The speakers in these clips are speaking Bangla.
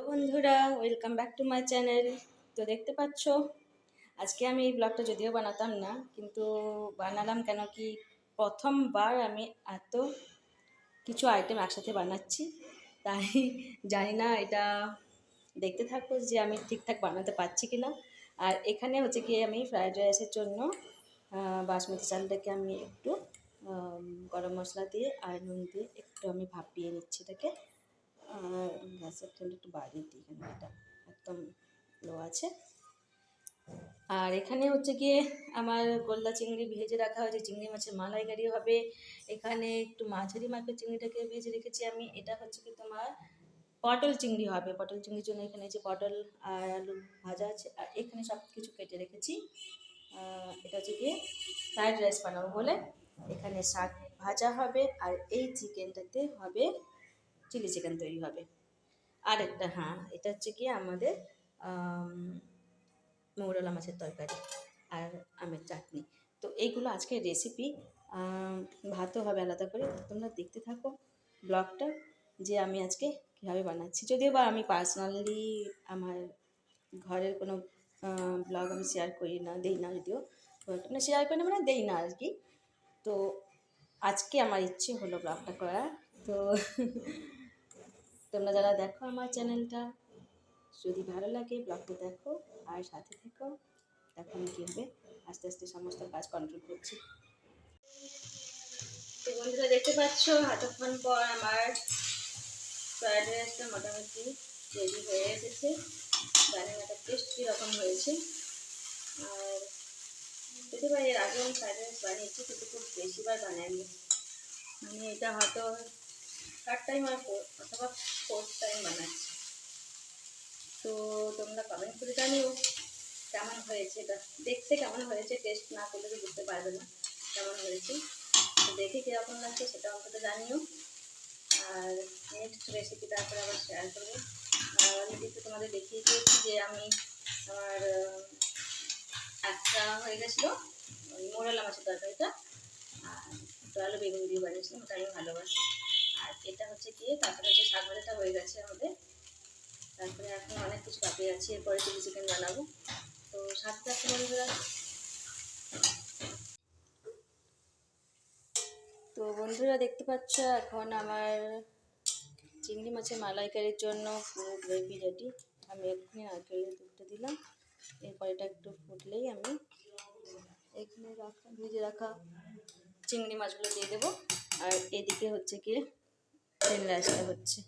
বন্ধুরা, welcome back to my channel. তো দেখতে পাচ্ছ আজকে আমি এই ব্লগটা যদিও বানাতাম না, কিন্তু বানালাম কেন কি প্রথমবার আমি এত কিছু আইটেম একসাথে বানাচ্ছি। তাই জানি না এটা দেখতে থাকো যে আমি ঠিকঠাক বানাতে পারছি কিনা। আর এখানে হচ্ছে কি আমি ফ্রায়েড রাইসের জন্য বাসমতি চালটাকে আমি একটু গরম মশলা দিয়ে আর নুন দিয়ে একটু আমি ভাপিয়ে নিচ্ছি এটাকে। গ্যাসের ফ্লেমটা একটু বাড়িয়ে দিই, কেন এটা একদম লো আছে। আর এখানে হচ্ছে গিয়ে আমার গোল্লা চিংড়ি ভেজে রাখা হয়েছে, চিংড়ি মাছের মালাইকারি হবে। এখানে একটু মাঝারি মাপের চিংড়িটাকে ভেজে রেখেছি আমি। এটা হচ্ছে কি তোমার পটল চিংড়ি হবে। পটল চিংড়ির জন্য এখানে যে পটল আর আলু ভাজা আছে, আর এখানে সব কিছু কেটে রেখেছি। এটা হচ্ছে গিয়ে ফ্রায়েড রাইস বানাবো বলে এখানে শাক ভাজা হবে, আর এই চিকেনটাতে হবে চিলি চিকেন তৈরি হবে। আর একটা এটা হচ্ছে কি আমাদের মৌরলা মাছের তরকারি আর আমের চাটনি। তো এইগুলো আজকের রেসিপি। ভাতও হবে আলাদা করে। তোমরা দেখতে থাকো ব্লগটা যে আমি আজকে কীভাবে বানাচ্ছি। যদিও বা আমি পার্সোনালি আমার ঘরের কোনো ব্লগ আমি শেয়ার করি না, দেই না, যদিও মানে শেয়ার করি না মানে দেই না আর কি। তো আজকে আমার ইচ্ছে হলো ব্লগটা করার। তো তোমরা যারা দেখো আমার চ্যানেলটা, যদি ভালো লাগে ব্লগটা দেখো আর সাথে থেকো। দেখো আমি কীভাবে আস্তে আস্তে সমস্ত কাজ কন্ট্রোল করছি। তো বন্ধুরা দেখতে পাচ্ছ এতক্ষণ পর আমার ফ্রায়েড রাইসটা মোটামুটি রেডি হয়ে এসেছে। জানি না এটা টেস্ট কীরকম হয়েছে। আর যদি বা এর আগে আমি ফ্রায়েড রাইস বানিয়েছি, কিন্তু খুব বেশিবার বানাইনি। মানে এটা হয়তো থার্ড টাইম অথবা ফোর্থ টাইম বানাচ্ছি। তো তোমরা কমেন্ট করে জানিও কেমন হয়েছে, এটা দেখতে কেমন হয়েছে। টেস্ট না করলে তো বুঝতে পারবে না কেমন হয়েছে। তো দেখে কীরকম লাগছে সেটা অন্তত জানিও। আর নেক্সট রেসিপি তারপরে আবার শেয়ার করবো। আর আমি কিন্তু তোমাদের দেখিয়ে দিয়েছি যে আমি আমার একটা হয়ে গেছিলো ওই মোরলা মাছের তরকারিটা, আর একটু আলু বেগুন দিয়ে বানিয়েছিলাম, ওটা আমি ভালোবাসি। আর এটা হচ্ছে কি তারপরে হচ্ছে শাক ভাজাটা হয়ে গেছে আমাদের। তারপরে এখন অনেক কিছু বাকি আছে, এরপরে চিলি চিকেন বানাবো। তো সাথে থাকতে বন্ধুরা। তো বন্ধুরা দেখতে পাচ্ছ এখন আমার চিংড়ি মাছের মালাইকারির জন্য পুরো গ্রেভি রেডি। আমি এক্ষুনি নারকেলের দুধটা দিলাম। এরপর এটা একটু ফুটলেই আমি এখানে ভেজে রাখা চিংড়ি মাছগুলো দিয়ে দেবো। আর এদিকে হচ্ছে গিয়ে প্লেন রাইসটা হচ্ছে।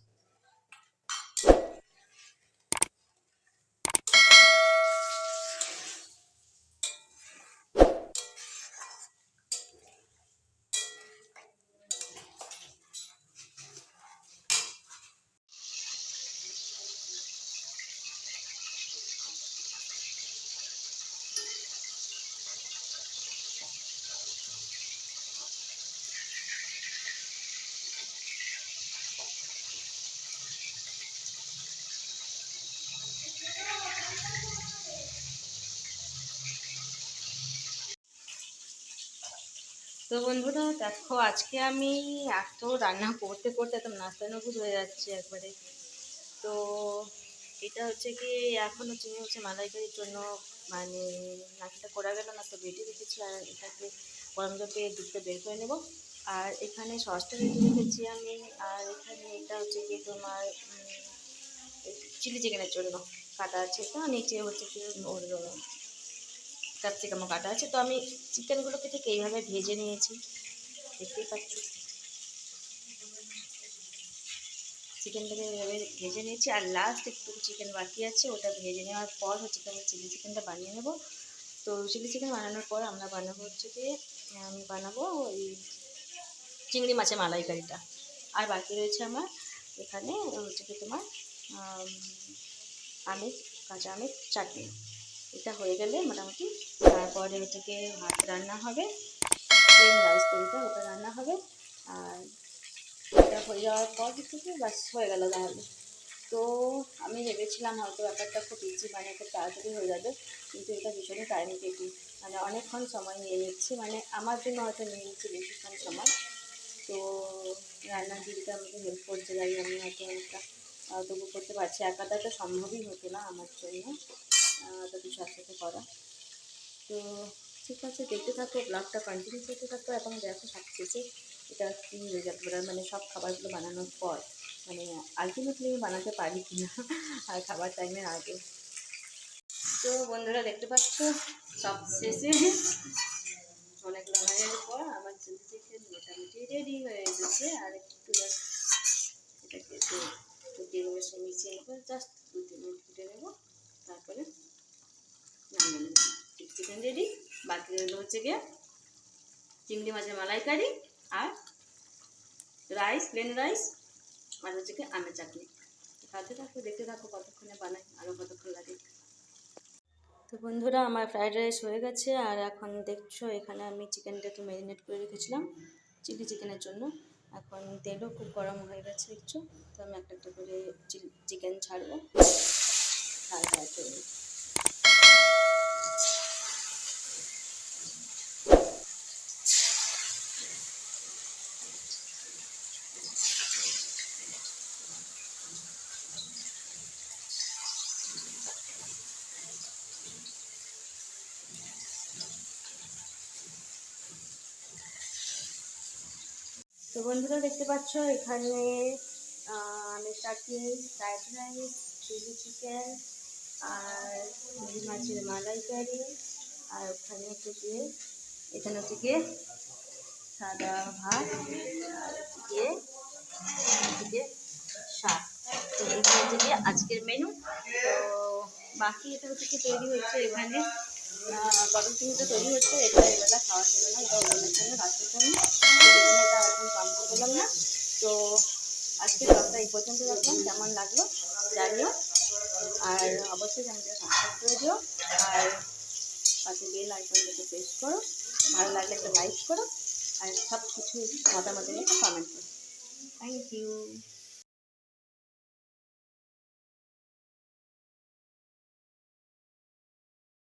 তো বন্ধুরা দেখো আজকে আমি এত রান্না করতে করতে একদম নাস্তানুভূত হয়ে যাচ্ছে একবারে। তো এটা হচ্ছে কি এখনও চিনি হচ্ছে মালাইকারির জন্য মানে নাস্তা করা গেল না, তো বেটে রেখেছি। আর এটাকে গরম জলে দুধটা বের করে নেব। আর এখানে সসটা রেডি রেখেছি আমি। আর এখানে এটা হচ্ছে কি তোমার চিলি চিকেনের জন্য কাটা আছে। তো নিচে হচ্ছে কি ওর ক্যাপসিকামও কাটা আছে। তো আমি চিকেনগুলোকে ঠিক এইভাবে ভেজে নিয়েছি, দেখতেই পাচ্ছ। চিকেনটাকে এভাবে ভেজে নিয়েছি, আর লাস্ট একটু চিকেন বাকি আছে, ওটা ভেজে নেওয়ার পর হচ্ছে আমি চিলি চিকেনটা বানিয়ে নেব। তো চিলি চিকেন বানানোর পর আমরা বানাবো হচ্ছে কি, আমি বানাবো ওই চিংড়ি মাছের মালাইকারিটা। আর বাকি রয়েছে আমার এখানে হচ্ছে কি তোমার আমের কাঁচা আমের চাটনি। এটা হয়ে গেলে মোটামুটি তারপরে এটাকে ভাত রান্না হবে, প্লেন রাইস তৈরিটা ওটা রান্না হবে। আর এটা হয়ে যাওয়ার পর থেকে বাস হয়ে গেল তাহলে। তো আমি ভেবেছিলাম হয়তো ব্যাপারটা খুব ইজি, মানে খুব তাড়াতাড়ি হয়ে যাবে, কিন্তু এটা ভীষণই টাইম টেকিং, মানে অনেকক্ষণ সময় নিয়ে নিচ্ছে, মানে আমার জন্য হয়তো নিয়ে নিচ্ছে বেশিক্ষণ সময়। তো রান্নার দিদিটা আমাকে হেল্প করতে যাই, আমি হয়তো অনেকটা তবু করতে পারছি, একাটা তো সম্ভবই হতো না আমার জন্য এত কিছু একসাথে করা। তো ঠিক আছে, দেখতে থাকো, ব্লগটা কন্টিনিউ করতে থাকো এবং দেখো সবশেষে এটা কী রেজাল্ট বেরোয়, মানে সব খাবারগুলো বানানোর পর, মানে আলটিমেটলি আমি বানাতে পারি কি না আর খাবার টাইমের আগে। তো বন্ধুরা দেখতে পাচ্ছ সব শেষে অনেক লড়াইয়ের পর আমার চিলি চিকেন মোটামুটি রেডি হয়ে গেছে। আর একটু জাস্ট এটাকে একটু ফুটিয়ে নেবো, মিশিয়ে নেবো, জাস্ট 2-3 মিনিট ফুটে নেবো, তারপরে নামিয়ে নেবো। Chilli chicken ready. বাকি রইল হচ্ছে গিয়ে চিংড়ি মাছের মালাইকারি আর রাইস, প্লেন রাইস, আর হচ্ছে কি আমের চাটনি। খাতে থাকো, দেখতে থাকো কতক্ষণে বানাই, আরও কতক্ষণ লাগে। তো বন্ধুরা আমার ফ্রাইড রাইস হয়ে গেছে, আর এখন দেখছো এখানে আমি চিকেনটা একটু ম্যারিনেট করে রেখেছিলাম চিলি চিকেনের জন্য। এখন তেলও খুব গরম হয়ে গেছে দেখছো। তো আমি একটা একটা করে চিকেন ছাড়বো, হালকা করে। তো বন্ধুরা দেখতে পাচ্ছ এখানে আমের চাটনি, ফ্রাইড রাইস, চিলি চিকেন, আর চিংড়ি মাছের মালাইকারি, আর ওখানে হচ্ছে গিয়ে এখানে হচ্ছে গিয়ে সাদা ভাত, আর হচ্ছে গিয়ে শাক। তো এটা হচ্ছে গিয়ে আজকের মেনু। তো বাকি এটা হচ্ছে কি তৈরি হচ্ছে এখানে বটল চিংড়িটা তৈরি হচ্ছে, এটা এবেলা খাওয়ার জন্য না, এটা ওজনের জন্য, রাত্রের জন্য, এটা এখন কমপ্লিট করলাম না। তো আজকের ব্লগটা এই পর্যন্ত রাখলাম, কেমন লাগলো জানিও, আর অবশ্যই চ্যানেলটা সাবস্ক্রাইব করে দিও, আর পাশে বেল আইকনটাকে প্রেস করো, ভালো লাগলে একটা লাইক করো, আর সব কিছু মতামত নিয়ে কমেন্ট করো। Thank you.